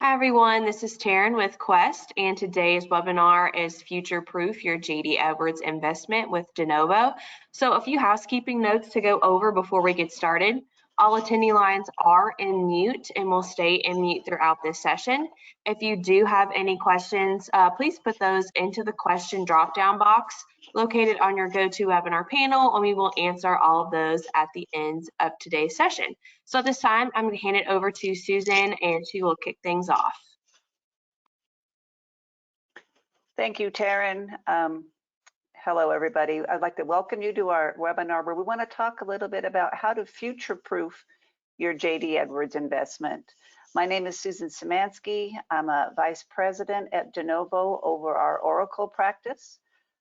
Hi everyone, this is Taryn with Quest, and today's webinar is Future Proof Your JD Edwards Investment with Denovo. So a few housekeeping notes to go over before we get started. All attendee lines are in mute and will stay in mute throughout this session. If you do have any questions, please put those into the question drop-down box located on your GoToWebinar panel, and we will answer all of those at the end of today's session. So at this time, I'm going to hand it over to Susan, and she will kick things off. Thank you, Taryn. Hello, everybody. I'd like to welcome you to our webinar where we want to talk a little bit about how to future-proof your JD Edwards investment. My name is Susan Szymanski. I'm a Vice President at Denovo over our Oracle practice.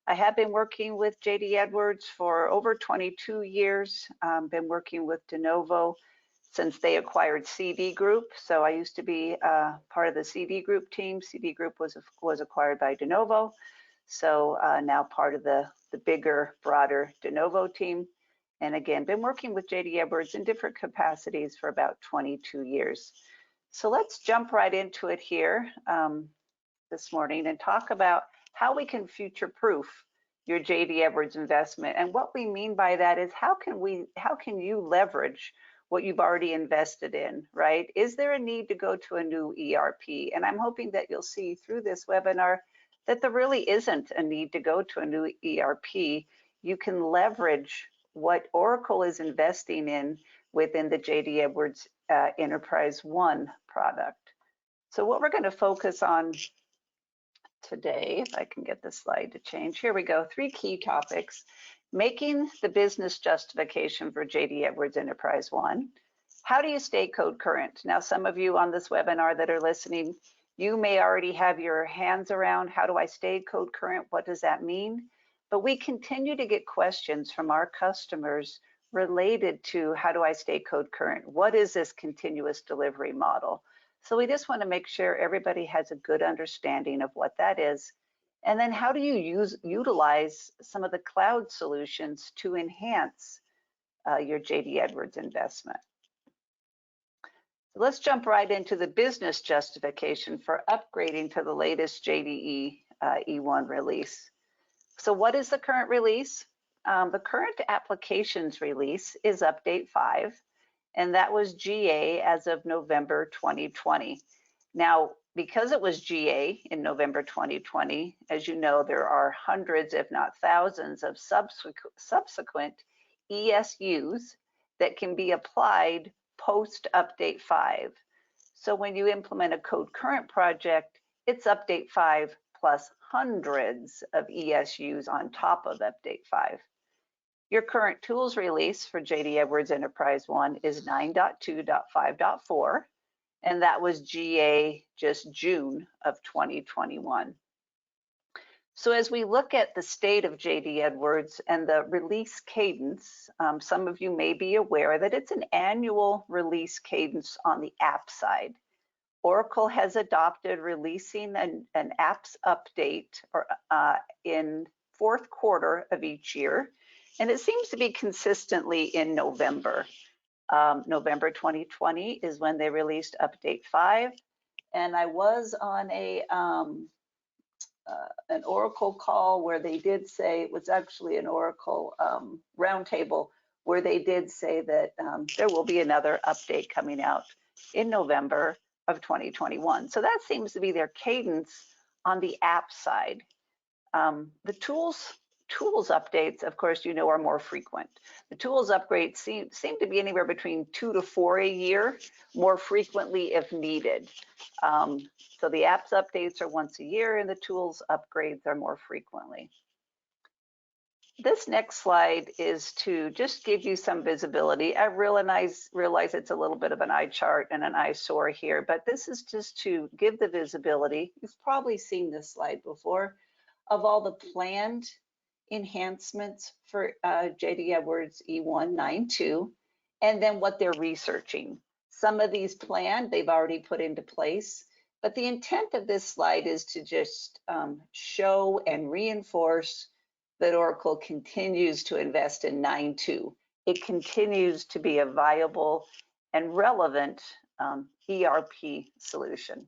I have been working with JD Edwards for over 22 years. Been working with Denovo since they acquired CD Group. So I used to be part of the CD Group team. CD Group was acquired by Denovo. So now part of the bigger, broader Denovo team. And again, been working with JD Edwards in different capacities for about 22 years. So let's jump right into it here this morning and talk about how we can future-proof your JD Edwards investment. And what we mean by that is how can you leverage what you've already invested in, right? Is there a need to go to a new ERP? And I'm hoping that you'll see through this webinar that there really isn't a need to go to a new ERP. You can leverage what Oracle is investing in within the JD Edwards Enterprise One product. So what we're going to focus on today, if I can get the slide to change, here we go, 3 key topics. Making the business justification for JD Edwards Enterprise One. How do you stay code current? Now, some of you on this webinar that are listening, you may already have your hands around how do I stay code current? What does that mean? But we continue to get questions from our customers related to how do I stay code current? What is this continuous delivery model? So we just want to make sure everybody has a good understanding of what that is. And then how do you utilize some of the cloud solutions to enhance your JD Edwards investment? So let's jump right into the business justification for upgrading to the latest JDE E1 release. So what is the current release? The current applications release is update 5, and that was GA as of November 2020. Now, because it was GA in November 2020, as you know, there are hundreds, if not thousands, of subsequent ESUs that can be applied post update 5. So when you implement a code current project, it's update 5 plus hundreds of ESUs on top of update 5. Your current tools release for JD Edwards Enterprise One is 9.2.5.4. and that was GA just June of 2021. So as we look at the state of JD Edwards and the release cadence, some of you may be aware that it's an annual release cadence on the app side. Oracle has adopted releasing an apps update in 4th quarter of each year, and it seems to be consistently in November. November 2020 is when they released update 5, and I was on an Oracle call where they did say, it was actually an Oracle roundtable, where they did say that there will be another update coming out in November of 2021. So that seems to be their cadence on the app side. The tools updates, of course, you know, are more frequent. The tools upgrades seem to be anywhere between 2 to 4 a year, more frequently if needed. So the apps updates are once a year and the tools upgrades are more frequently. This next slide is to just give you some visibility. I realize it's a little bit of an eye chart and an eyesore here, but this is just to give the visibility. You've probably seen this slide before, of all the planned enhancements for JD Edwards E1 9.2, and then what they're researching. Some of these planned, they've already put into place, but the intent of this slide is to just show and reinforce that Oracle continues to invest in 9.2. It continues to be a viable and relevant ERP solution.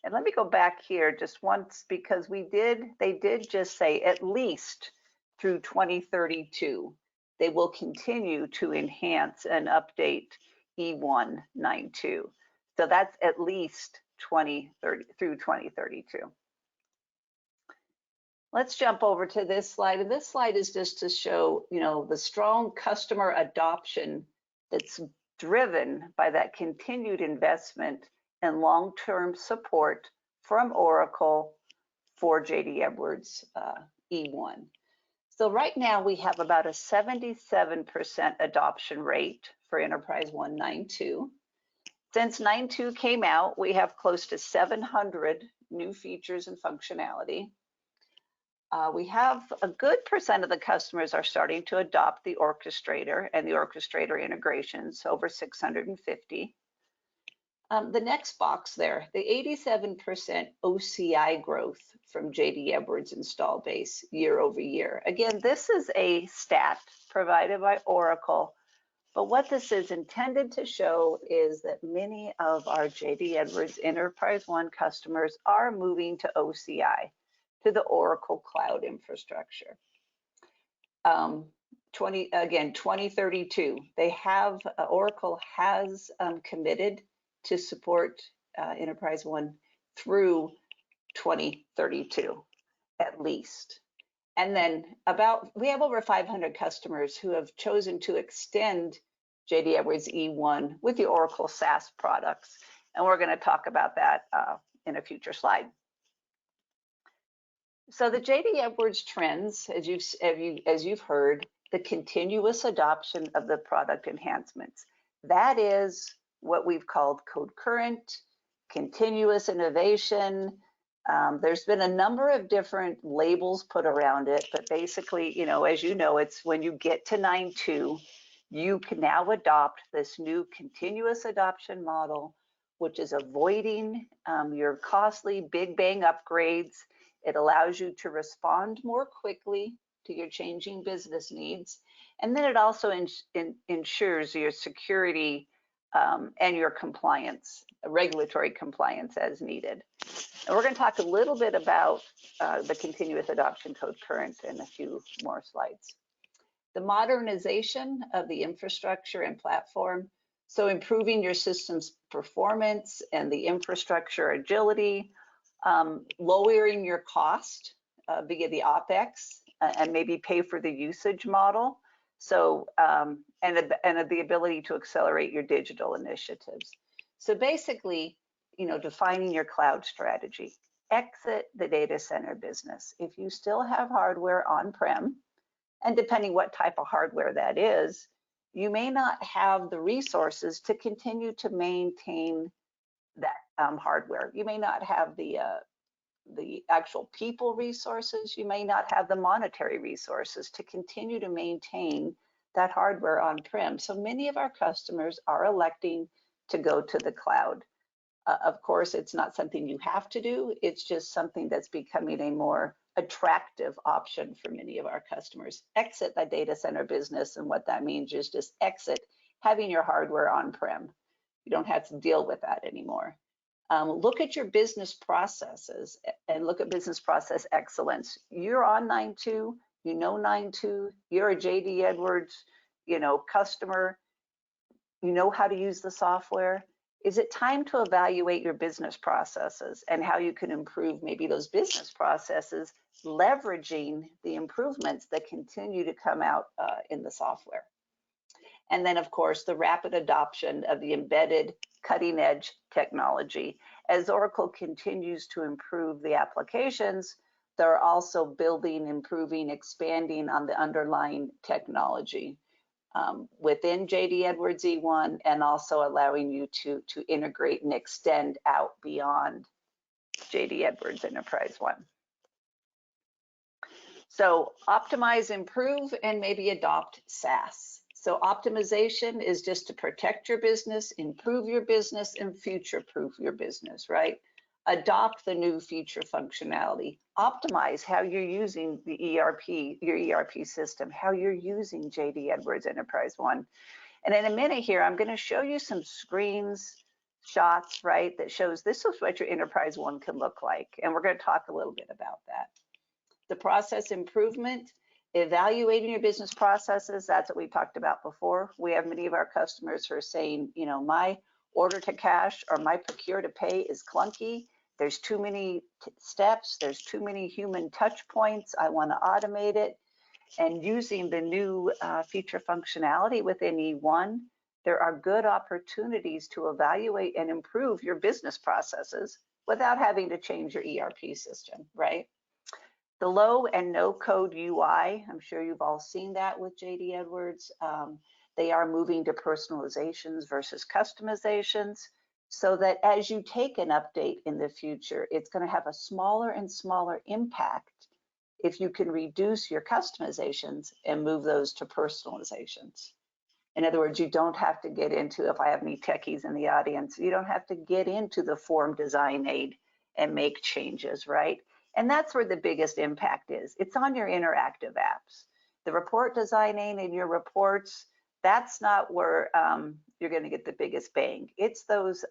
And let me go back here just once, because they did just say at least through 2032, they will continue to enhance and update E192. So that's at least 2030 through 2032. Let's jump over to this slide. And this slide is just to show, the strong customer adoption that's driven by that continued investment and long-term support from Oracle for JD Edwards E1. So right now we have about a 77% adoption rate for Enterprise 192. Since 9.2 came out, we have close to 700 new features and functionality. We have a good percent of the customers are starting to adopt the orchestrator and the orchestrator integrations, over 650. The next box there, the 87% OCI growth from JD Edwards install base year over year. Again, this is a stat provided by Oracle, but what this is intended to show is that many of our JD Edwards Enterprise One customers are moving to OCI, to the Oracle Cloud infrastructure. 2032, Oracle has committed to support Enterprise One through 2032, at least. And then we have over 500 customers who have chosen to extend JD Edwards E1 with the Oracle SaaS products. And we're going to talk about that in a future slide. So the JD Edwards trends, as you've heard, the continuous adoption of the product enhancements. That is what we've called code current, continuous innovation. There's been a number of different labels put around it, but basically, as you know, it's when you get to 9.2, you can now adopt this new continuous adoption model, which is avoiding your costly big bang upgrades. It allows you to respond more quickly to your changing business needs. And then it also ensures your security and your compliance, regulatory compliance as needed. And we're going to talk a little bit about the continuous adoption code current in a few more slides. The modernization of the infrastructure and platform, so improving your system's performance and the infrastructure agility, lowering your cost via the OpEx and maybe pay for the usage model. So, and the ability to accelerate your digital initiatives. So basically, defining your cloud strategy. Exit the data center business. If you still have hardware on-prem, and depending what type of hardware that is, you may not have the resources to continue to maintain that hardware. You may not have the actual people resources. You may not have the monetary resources to continue to maintain that hardware on-prem. So many of our customers are electing to go to the cloud. Of course, it's not something you have to do. It's just something that's becoming a more attractive option for many of our customers. Exit that data center business, and what that means is just exit having your hardware on-prem. You don't have to deal with that anymore. Look at your business processes and look at business process excellence. You're on 9.2, 9.2, you're a JD Edwards, customer, you know how to use the software. Is it time to evaluate your business processes and how you can improve maybe those business processes, leveraging the improvements that continue to come out in the software? And then, of course, the rapid adoption of the embedded cutting edge technology. As Oracle continues to improve the applications, they're also building, improving, expanding on the underlying technology within JD Edwards E1, and also allowing you to integrate and extend out beyond JD Edwards Enterprise One. So optimize, improve, and maybe adopt SaaS. So optimization is just to protect your business, improve your business, and future-proof your business, right? Adopt the new feature functionality. Optimize how you're using the ERP, your ERP system, how you're using JD Edwards Enterprise One. And in a minute here, I'm going to show you some screens shots, right, that shows this is what your Enterprise One can look like. And we're going to talk a little bit about that. The process improvement, evaluating your business processes, that's what we talked about before. We have many of our customers who are saying, you know, my order to cash or my procure to pay is clunky. There's too many steps. There's too many human touch points. I want to automate it. And using the new feature functionality within E1, there are good opportunities to evaluate and improve your business processes without having to change your ERP system, right? The low and no code UI, I'm sure you've all seen that with JD Edwards. They are moving to personalizations versus customizations so that as you take an update in the future, it's going to have a smaller and smaller impact if you can reduce your customizations and move those to personalizations. In other words, you don't have to get into, if I have any techies in the audience, you don't have to get into the form design aid and make changes, right? And that's where the biggest impact is. It's on your interactive apps. The report design aid in your reports, that's not where you're going to get the biggest bang. It's those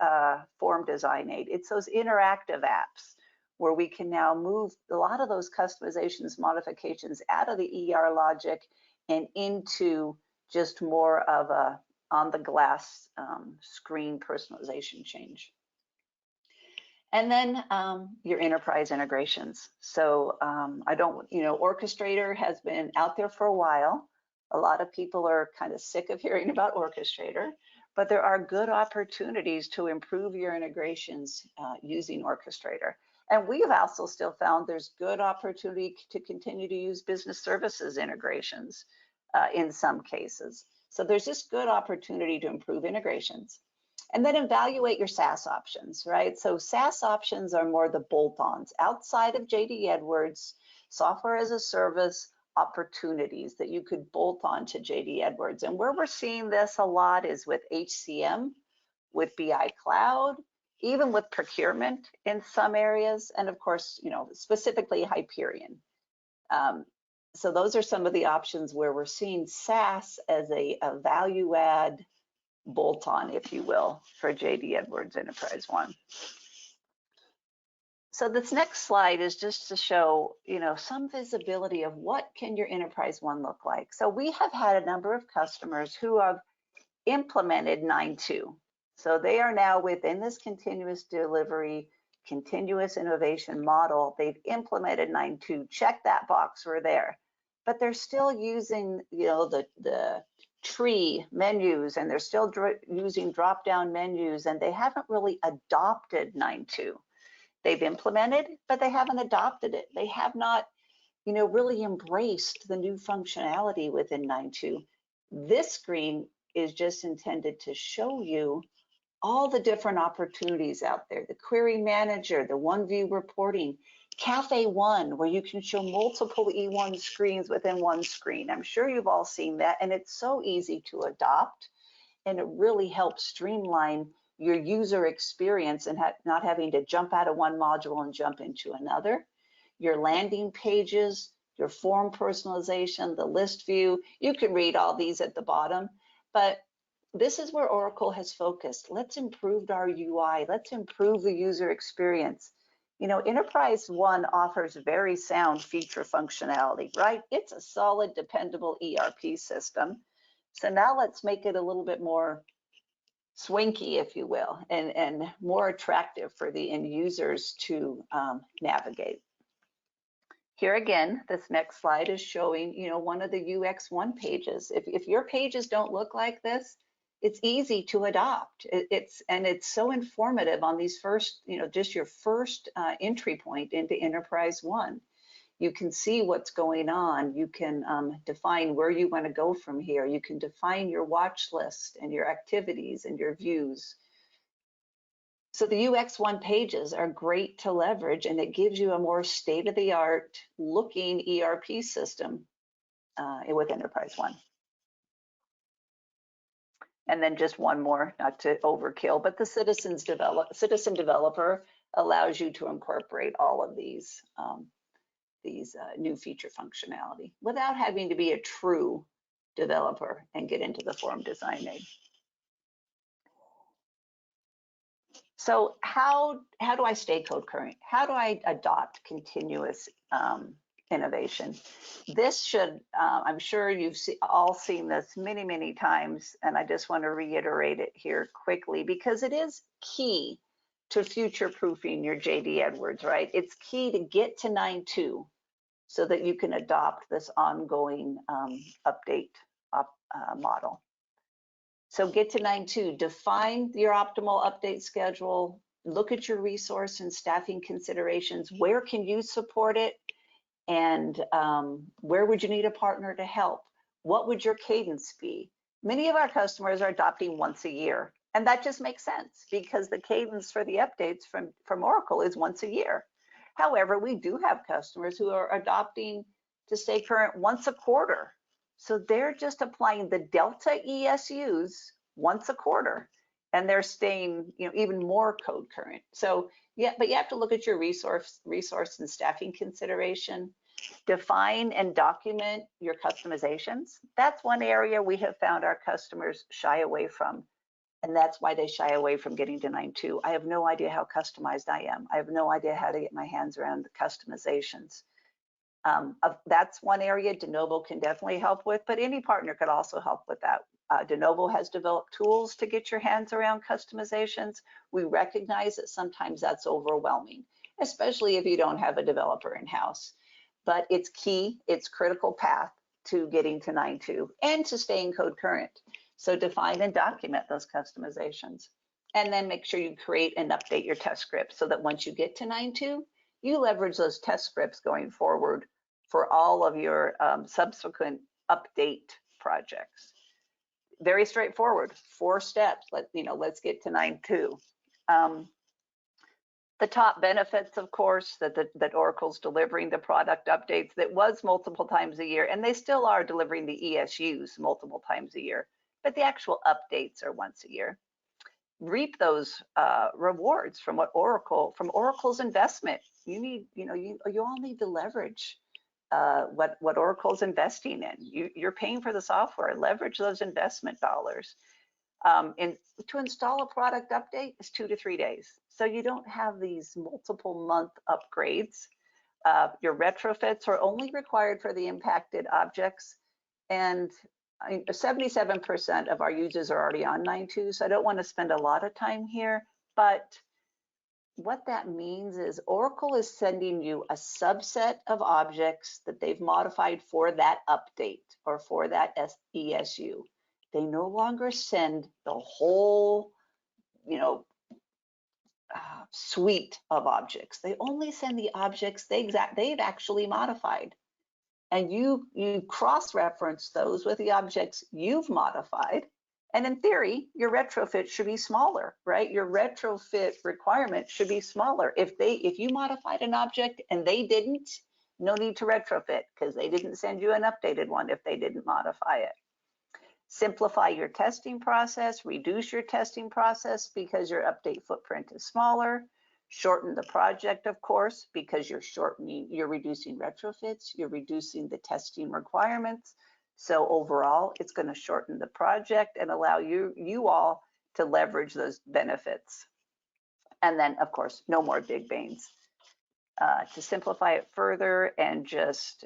form design aid. It's those interactive apps where we can now move a lot of those customizations, modifications out of the ER logic and into just more of a on the glass screen personalization change. And then your enterprise integrations. So Orchestrator has been out there for a while. A lot of people are kind of sick of hearing about Orchestrator, but there are good opportunities to improve your integrations using Orchestrator. And we have also still found there's good opportunity to continue to use business services integrations in some cases. So there's just good opportunity to improve integrations. And then evaluate your SaaS options, right? So SaaS options are more the bolt-ons outside of JD Edwards, software as a service opportunities that you could bolt on to JD Edwards. And where we're seeing this a lot is with HCM, with BI Cloud, even with procurement in some areas, and of course, specifically Hyperion. So those are some of the options where we're seeing SaaS as a value add bolt-on, if you will, for JD Edwards Enterprise One. So this next slide is just to show, some visibility of what can your Enterprise One look like. So we have had a number of customers who have implemented 9.2. So they are now within this continuous delivery, continuous innovation model. They've implemented 9.2, check that box, we're there. But they're still using, the tree menus, and they're still using drop-down menus, and they haven't really adopted 9.2. They've implemented, but they haven't adopted it. They have not, really embraced the new functionality within 9.2. This screen is just intended to show you all the different opportunities out there, the query manager, the one view reporting, Cafe One, where you can show multiple E1 screens within one screen. I'm sure you've all seen that, and it's so easy to adopt, and it really helps streamline your user experience and not having to jump out of one module and jump into another. Your landing pages, your form personalization, the list view, you can read all these at the bottom, but this is where Oracle has focused. Let's improve our UI. Let's improve the user experience. Enterprise One offers very sound feature functionality, right? It's a solid, dependable ERP system. So now let's make it a little bit more swanky, if you will, and more attractive for the end users to navigate. Here again, this next slide is showing, one of the UX1 pages. If your pages don't look like this, it's easy to adopt. It's so informative on these first, just your first entry point into Enterprise One. You can see what's going on. You can define where you want to go from here. You can define your watch list and your activities and your views. So the UX1 pages are great to leverage, and it gives you a more state-of-the-art looking ERP system with Enterprise One. And then just one more, not to overkill, but the citizen developer allows you to incorporate all of these new feature functionality without having to be a true developer and get into the form design aid. So how do I stay code current? How do I adopt continuous innovation? This should, I'm sure you've all seen this many, many times, and I just want to reiterate it here quickly because it is key to future-proofing your JD Edwards, right? It's key to get to 9.2 so that you can adopt this ongoing update model. So get to 9.2, define your optimal update schedule, look at your resource and staffing considerations. Where can you support it? And where would you need a partner to help? What would your cadence be? Many of our customers are adopting once a year, and that just makes sense because the cadence for the updates from Oracle is once a year. However, we do have customers who are adopting to stay current once a quarter. So they're just applying the Delta ESUs once a quarter, and they're staying, even more code current. So yeah, but you have to look at your resource and staffing consideration. Define and document your customizations. That's one area we have found our customers shy away from. And that's why they shy away from getting to 9.2. I have no idea how customized I am. I have no idea how to get my hands around the customizations. That's one area Denovo can definitely help with, but any partner could also help with that. Denovo has developed tools to get your hands around customizations. We recognize that sometimes that's overwhelming, especially if you don't have a developer in-house. But it's key, it's critical path to getting to 9.2 and to staying code current. So define and document those customizations. And then make sure you create and update your test scripts so that once you get to 9.2, you leverage those test scripts going forward for all of your subsequent update projects. Very straightforward, 4 steps. Let's get to 9.2. The top benefits, of course, that Oracle's delivering the product updates that was multiple times a year, and they still are delivering the ESUs multiple times a year, but the actual updates are once a year. Reap those rewards from Oracle's investment. You all need to leverage what Oracle's investing in. You're paying for the software. Leverage those investment dollars. To install a product update is 2 to 3 days. So you don't have these multiple month upgrades. Your retrofits are only required for the impacted objects. And 77% of our users are already on 9.2, so I don't want to spend a lot of time here. But what that means is Oracle is sending you a subset of objects that they've modified for that update or for that ESU. They no longer send the whole, suite of objects. They only send the objects they've actually modified. And you cross-reference those with the objects you've modified. And in theory, your retrofit should be smaller, right? Your retrofit requirement should be smaller. If you modified an object and they didn't, no need to retrofit because they didn't send you an updated one if they didn't modify it. Simplify your testing process, reduce your testing process because your update footprint is smaller. Shorten the project, of course, because you're reducing retrofits, you're reducing the testing requirements. So overall, it's going to shorten the project and allow you all to leverage those benefits. And then, of course, no more big bangs. To simplify it further and just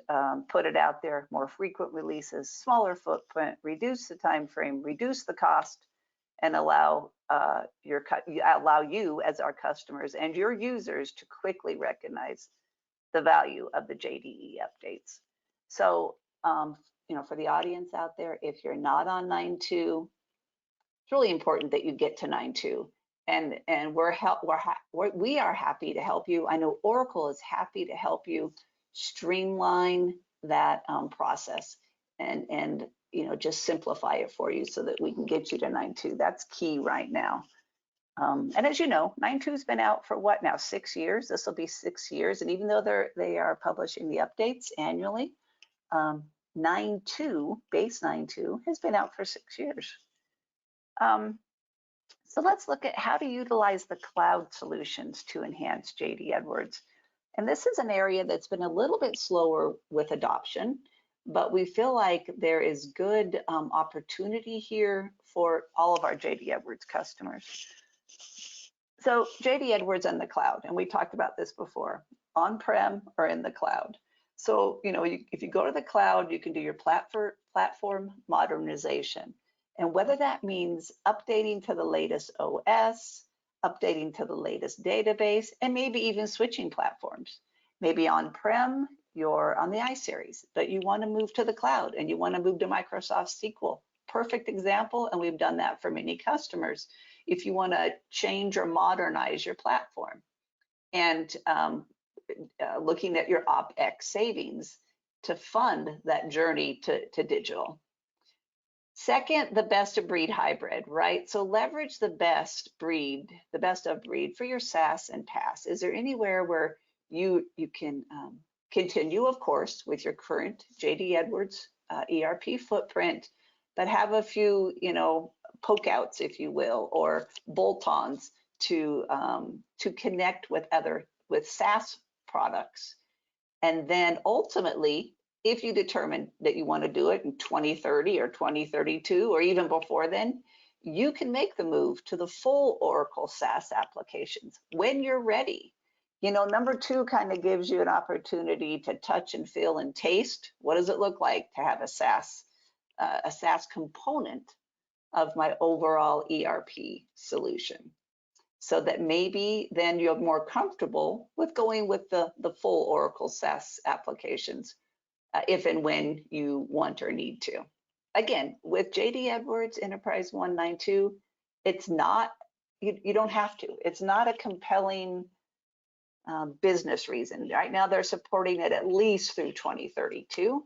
put it out there, more frequent releases, smaller footprint, reduce the time frame, reduce the cost, and allow you as our customers and your users to quickly recognize the value of the JDE updates. So, for the audience out there, if you're not on 9.2, it's really important that you get to 9.2. And we are happy to help you. I know Oracle is happy to help you streamline that process and just simplify it for you so that we can get you to 9.2. That's key right now. And as you know, 9.2 has been out for what now, 6 years? This will be 6 years. And even though they are publishing the updates annually, 9.2, base 9.2 has been out for 6 years. So let's look at how to utilize the cloud solutions to enhance JD Edwards. And this is an area that's been a little bit slower with adoption, but we feel like there is good opportunity here for all of our JD Edwards customers. So JD Edwards and the cloud, and we talked about this before, on-prem or in the cloud. So, if you go to the cloud, you can do your platform modernization. And whether that means updating to the latest OS, updating to the latest database, and maybe even switching platforms. Maybe on-prem, you're on the iSeries, but you want to move to the cloud and you want to move to Microsoft SQL. Perfect example, and we've done that for many customers. If you want to change or modernize your platform and looking at your OpEx savings to fund that journey to digital. Second, the best of breed hybrid, right? So leverage the best of breed for your SaaS and PaaS. Is there anywhere where you can continue, of course, with your current JD Edwards ERP footprint, but have a few, poke outs, if you will, or bolt-ons to connect with SaaS products. And then ultimately, if you determine that you want to do it in 2030 or 2032, or even before then, you can make the move to the full Oracle SaaS applications when you're ready. Number 2 kind of gives you an opportunity to touch and feel and taste. What does it look like to have a SaaS component of my overall ERP solution? So that maybe then you're more comfortable with going with the full Oracle SaaS applications if and when you want or need to. Again, with JD Edwards Enterprise 192, it's not, you don't have to. It's not a compelling business reason. Right now they're supporting it at least through 2032,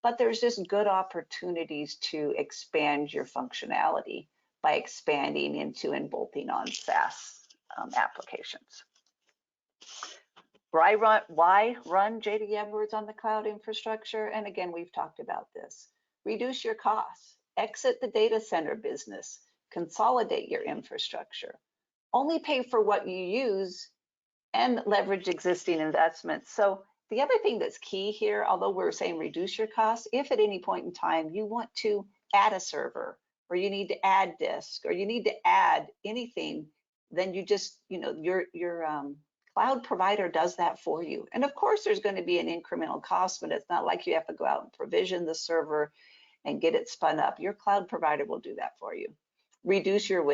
but there's just good opportunities to expand your functionality by expanding into and bolting on SaaS applications. Why run JD Edwards on the cloud infrastructure? And again, we've talked about this. Reduce your costs, exit the data center business, consolidate your infrastructure, only pay for what you use, and leverage existing investments. So the other thing that's key here, although we're saying reduce your costs, if at any point in time you want to add a server, or you need to add disk, or you need to add anything, then you just, your cloud provider does that for you. And of course, there's going to be an incremental cost, but it's not like you have to go out and provision the server and get it spun up. Your cloud provider will do that for you. Reduce your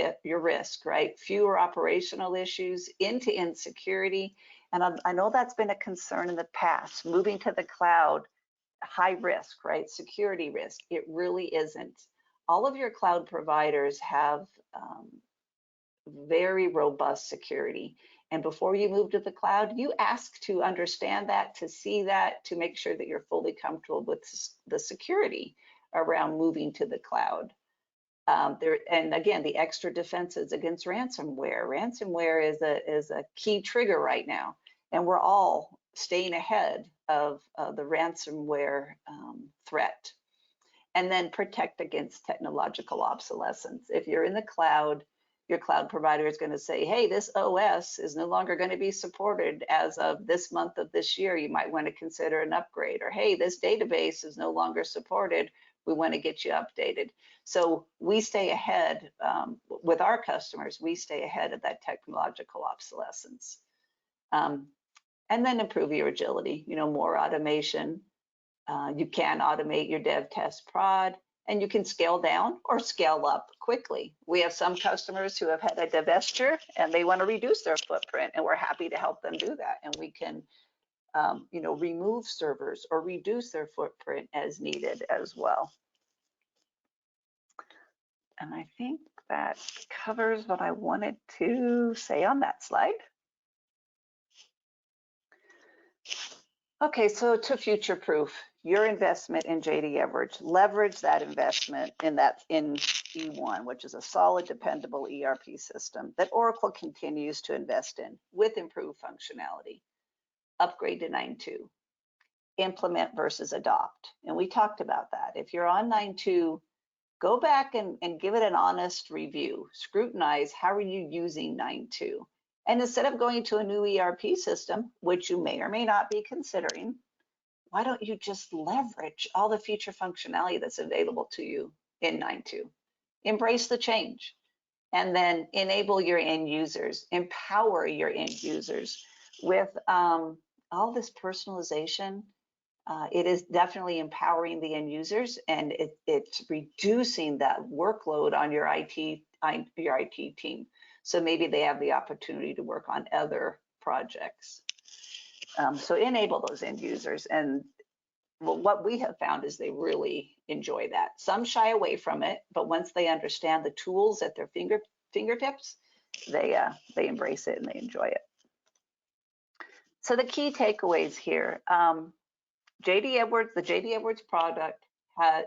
risk, right? Fewer operational issues, end-to-end security. And I know that's been a concern in the past. Moving to the cloud, high risk, right? Security risk. It really isn't. All of your cloud providers have very robust security. And before you move to the cloud, you ask to understand that, to see that, to make sure that you're fully comfortable with the security around moving to the cloud. And again, the extra defenses against ransomware. Ransomware is a key trigger right now, and we're all staying ahead of the ransomware threat. And then protect against technological obsolescence. If you're in the cloud, your cloud provider is going to say, hey, this OS is no longer going to be supported as of this month of this year. You might want to consider an upgrade. Or hey, this database is no longer supported. We want to get you updated. So we stay ahead with our customers. We stay ahead of that technological obsolescence. And then improve your agility, more automation. You can automate your dev, test, prod, and you can scale down or scale up quickly. We have some customers who have had a divestiture and they want to reduce their footprint, and we're happy to help them do that. And we can, remove servers or reduce their footprint as needed as well. And I think that covers what I wanted to say on that slide. Okay, so to future-proof your investment in JD Edwards, leverage that investment in E1, which is a solid, dependable ERP system that Oracle continues to invest in with improved functionality. Upgrade to 9.2, implement versus adopt. And we talked about that. If you're on 9.2, go back and give it an honest review. Scrutinize, how are you using 9.2? And instead of going to a new ERP system, which you may or may not be considering, why don't you just leverage all the feature functionality that's available to you in 9.2? Embrace the change. And then enable your end users, empower your end users with all this personalization. It is definitely empowering the end users, and it's reducing that workload on your IT team. So maybe they have the opportunity to work on other projects. So enable those end users, and what we have found is they really enjoy that. Some shy away from it, but once they understand the tools at their fingertips, they embrace it and they enjoy it. So the key takeaways here, JD Edwards, the JD Edwards product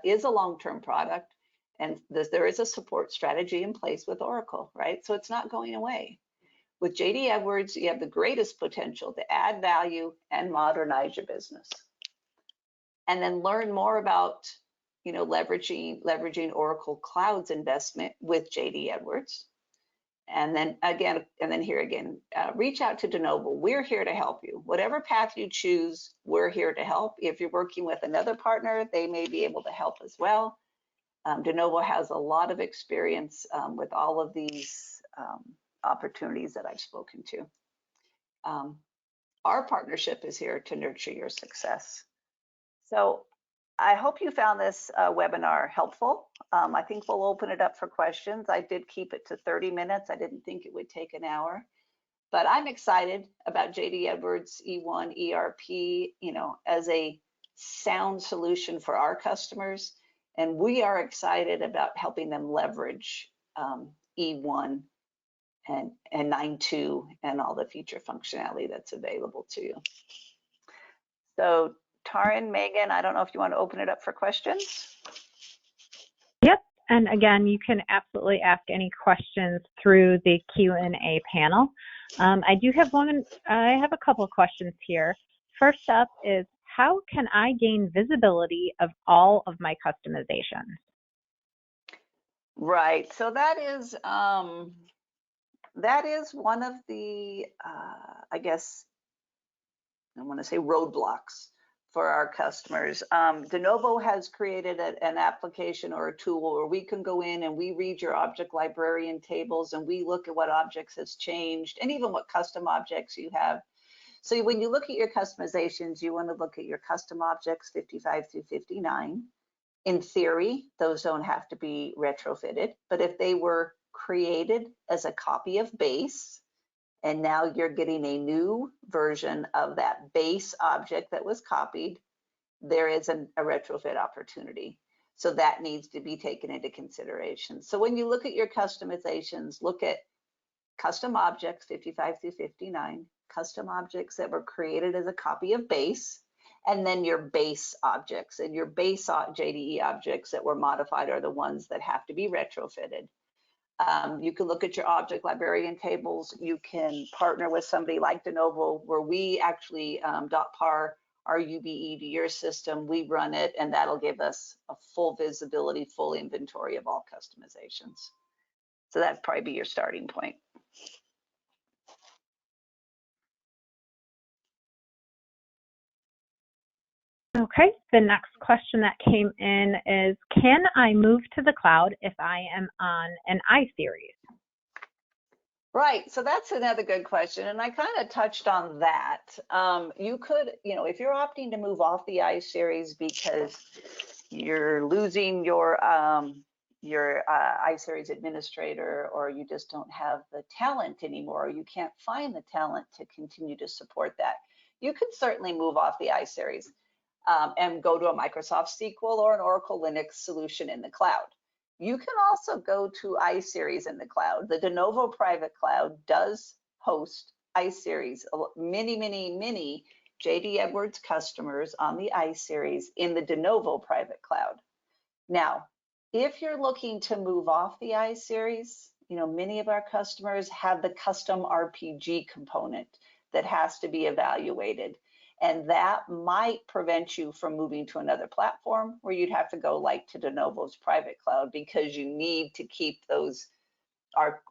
is a long-term product, and there is a support strategy in place with Oracle, right? So it's not going away. With JD Edwards, you have the greatest potential to add value and modernize your business. And then learn more about, leveraging Oracle Cloud's investment with JD Edwards. And then here again, reach out to Denovo. We're here to help you. Whatever path you choose, we're here to help. If you're working with another partner, they may be able to help as well. Denovo has a lot of experience with all of these opportunities that I've spoken to. Our partnership is here to nurture your success. So I hope you found this webinar helpful. I think we'll open it up for questions. I did keep it to 30 minutes. I didn't think it would take an hour, but I'm excited about JD Edwards E1 ERP, as a sound solution for our customers. And we are excited about helping them leverage E1 and 9.2 and all the feature functionality that's available to you. So Taryn, Megan, I don't know if you want to open it up for questions. Yep, and again, you can absolutely ask any questions through the Q&A panel. I have a couple of questions here. First up is, how can I gain visibility of all of my customizations? Right, so that is one of the, I guess, I want to say roadblocks for our customers. Denovo has created an application or a tool where we can go in and we read your object librarian tables, and we look at what objects has changed and even what custom objects you have. So when you look at your customizations, you want to look at your custom objects 55 through 59. In theory, those don't have to be retrofitted, but if they were created as a copy of base, and now you're getting a new version of that base object that was copied, there is a retrofit opportunity. So that needs to be taken into consideration. So when you look at your customizations, look at custom objects 55 through 59, custom objects that were created as a copy of base, and then your base objects. And your base JDE objects that were modified are the ones that have to be retrofitted. You can look at your object librarian tables. You can partner with somebody like Denovo, where we actually .par our UBE to your system. We run it, and that'll give us a full visibility, full inventory of all customizations. So that'd probably be your starting point. Okay, the next question that came in is, can I move to the cloud if I am on an iSeries? Right, so that's another good question, and I kind of touched on that. You could, if you're opting to move off the iSeries because you're losing your iSeries administrator, or you just don't have the talent anymore, or you can't find the talent to continue to support that, you could certainly move off the iSeries and go to a Microsoft SQL or an Oracle Linux solution in the cloud. You can also go to iSeries in the cloud. The Denovo private cloud does host iSeries. Many JD Edwards customers on the iSeries in the Denovo private cloud. Now, if you're looking to move off the iSeries, many of our customers have the custom RPG component that has to be evaluated. And that might prevent you from moving to another platform where you'd have to go like to Denovo's private cloud, because you need to keep those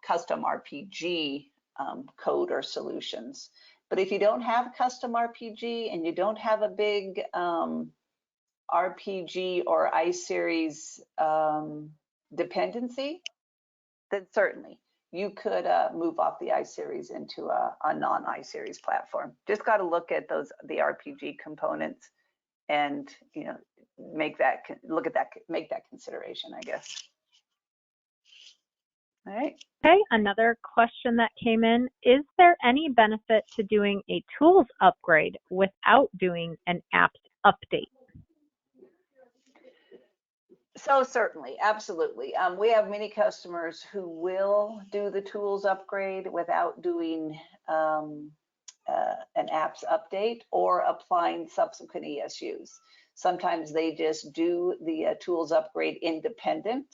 custom RPG code or solutions. But if you don't have custom RPG and you don't have a big RPG or iSeries dependency, then certainly you could move off the iSeries into a non-iSeries platform. Just got to look at the RPG components and, you know, make that consideration, I guess. All right. Okay, another question that came in, is there any benefit to doing a tools upgrade without doing an apps update? So certainly, absolutely. We have many customers who will do the tools upgrade without doing an apps update or applying subsequent ESUs. Sometimes they just do the tools upgrade independent.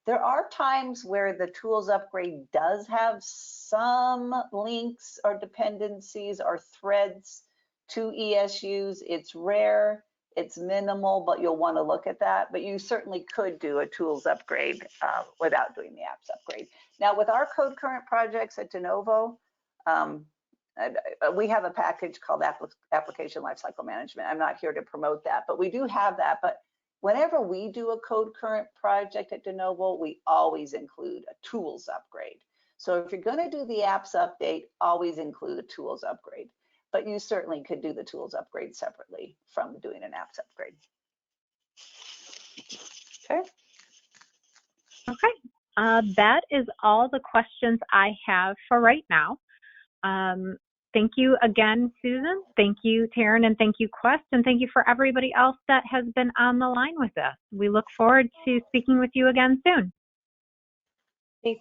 There are times where the tools upgrade does have some links or dependencies or threads to ESUs. It's rare. It's minimal, but you'll want to look at that. But you certainly could do a tools upgrade without doing the apps upgrade. Now, with our code current projects at Denovo, we have a package called Application Lifecycle Management. I'm not here to promote that, but we do have that. But whenever we do a code current project at Denovo, we always include a tools upgrade. So if you're going to do the apps update, always include a tools upgrade. But you certainly could do the tools upgrade separately from doing an apps upgrade. Okay. Okay, that is all the questions I have for right now. Thank you again, Susan. Thank you, Taryn, and thank you, Quest, and thank you for everybody else that has been on the line with us. We look forward to speaking with you again soon.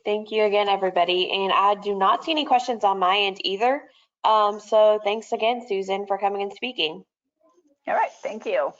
Thank you again, everybody. And I do not see any questions on my end either. So thanks again, Susan, for coming and speaking. All right, thank you.